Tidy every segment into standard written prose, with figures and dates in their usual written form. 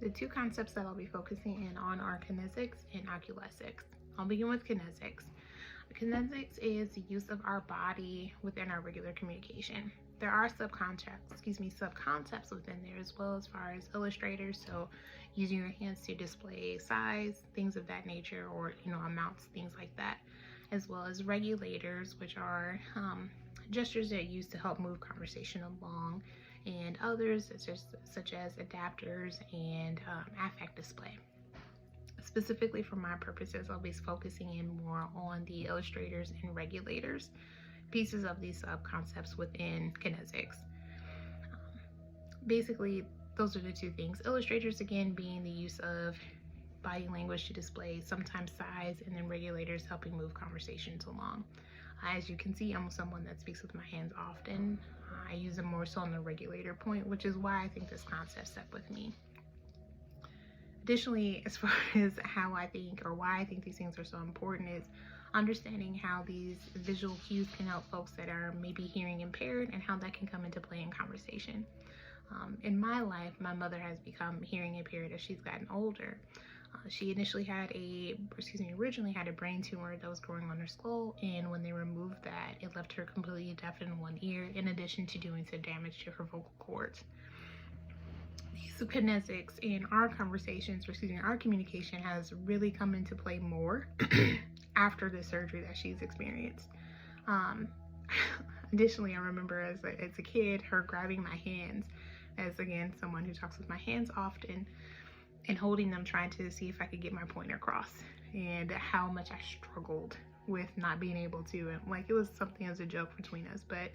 The two concepts that I'll be focusing in on are kinesics and oculesics. I'll begin with kinesics. Kinesics is the use of our body within our regular communication. There are subconcepts within there as well, as far as illustrators, so using your hands to display size, things of that nature, or amounts, things like that, as well as regulators, which are gestures that are used to help move conversation along, and others such as adapters and affect display. Specifically for my purposes, I'll be focusing in more on the illustrators and regulators, pieces of these concepts within kinesics. Basically, those are the two things. Illustrators, again, being the use of body language to display sometimes size, and then regulators helping move conversations along. As you can see, I'm someone that speaks with my hands often. I use them more so on the regulator point, which is why I think this concept stuck with me. Additionally, as far as how I think, or why I think these things are so important, is understanding how these visual cues can help folks that are maybe hearing impaired, and how that can come into play in conversation. In my life, my mother has become hearing impaired as she's gotten older. She originally had a brain tumor that was growing on her skull, and when they removed that, it left her completely deaf in one ear, in addition to doing some damage to her vocal cords. The kinesics in our conversations, our communication has really come into play more after the surgery that she's experienced. Additionally, I remember as a kid, her grabbing my hands, as again, someone who talks with my hands often, and holding them, trying to see if I could get my point across, and how much I struggled with not being able to. And like, it was something as a joke between us, but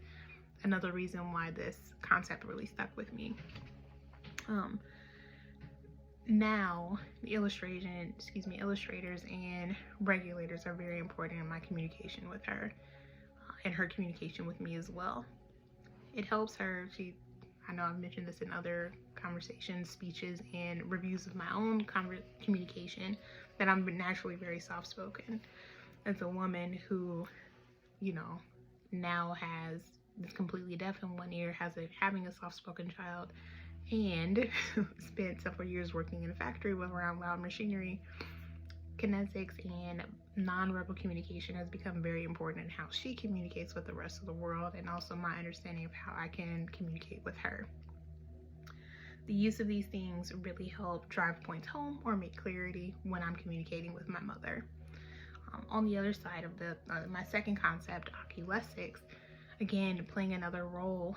another reason why this concept really stuck with me. Now the illustrators and regulators are very important in my communication with her, and her communication with me as well. It helps her. I know I've mentioned this in other conversations, speeches, and reviews of my own communication, that I'm naturally very soft-spoken. As a woman who, now is completely deaf in one ear, having a soft-spoken child, and spent several years working in a factory around loud machinery, kinesics and nonverbal communication has become very important in how she communicates with the rest of the world, and also my understanding of how I can communicate with her. The use of these things really help drive points home or make clarity when I'm communicating with my mother. On the other side of my second concept, Oculesics, again, playing another role.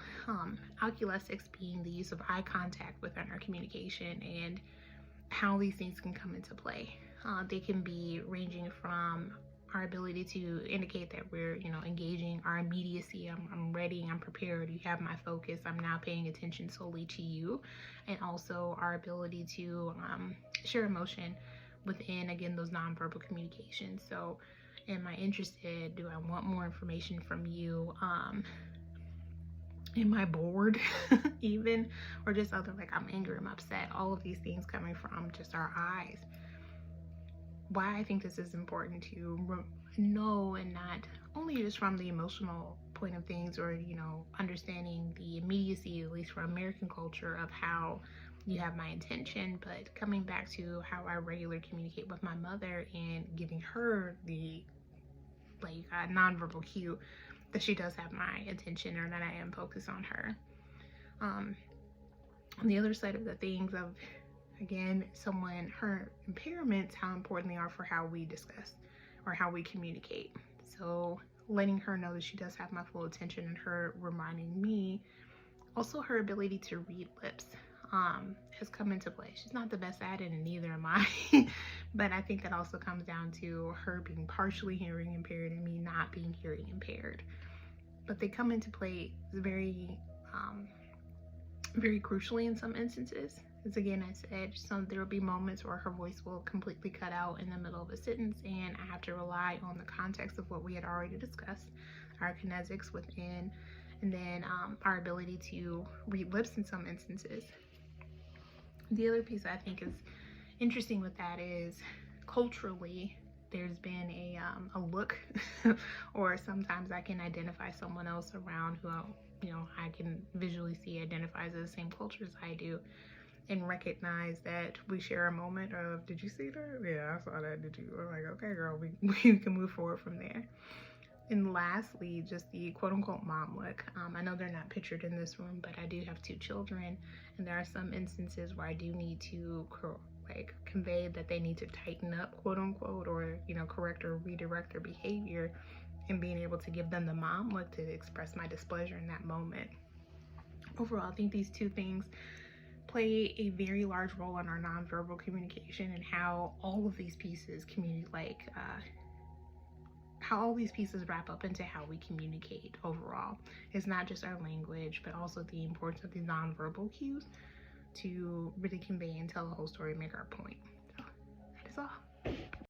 Oculesics being the use of eye contact within our communication, and how these things can come into play. They can be ranging from our ability to indicate that we're, engaging, our immediacy, I'm ready, I'm prepared, you have my focus, I'm now paying attention solely to you, and also our ability to share emotion within, again, those nonverbal communications. So, am I interested? Do I want more information from you? Am I bored even? Or just other, like, I'm angry, I'm upset. All of these things coming from just our eyes. Why I think this is important to know, and not only just from the emotional point of things, or, understanding the immediacy, at least for American culture, of how you have my intention, but coming back to how I regularly communicate with my mother, and giving her the nonverbal cue that she does have my attention, or that I am focused on her. On the other side of the things of, again, her impairments, how important they are for how we discuss or how we communicate. So letting her know that she does have my full attention, and her reminding me. Also, her ability to read lips has come into play. She's not the best at it, and neither am I. But I think that also comes down to her being partially hearing impaired, and me not being hearing impaired. But they come into play very, very crucially in some instances. As again, I said, there will be moments where her voice will completely cut out in the middle of a sentence, and I have to rely on the context of what we had already discussed, our kinesics within, and then our ability to read lips in some instances. The other piece I think is interesting with that is, culturally, there's been a look or sometimes I can identify someone else around who I can visually see identifies as the same culture as I do, and recognize that we share a moment of, did you see that? Yeah, I saw that. Did you? We're like, okay, girl, we can move forward from there. And lastly, just the quote unquote mom look. I know they're not pictured in this room, but I do have 2 children, and there are some instances where I do need to convey that they need to tighten up, quote unquote, or correct or redirect their behavior, and being able to give them the mom look to express my displeasure in that moment. Overall, I think these 2 things play a very large role in our nonverbal communication, and how all of these pieces how all these pieces wrap up into how we communicate overall. It's not just our language, but also the importance of the nonverbal cues to really convey and tell the whole story and make our point. So that is all.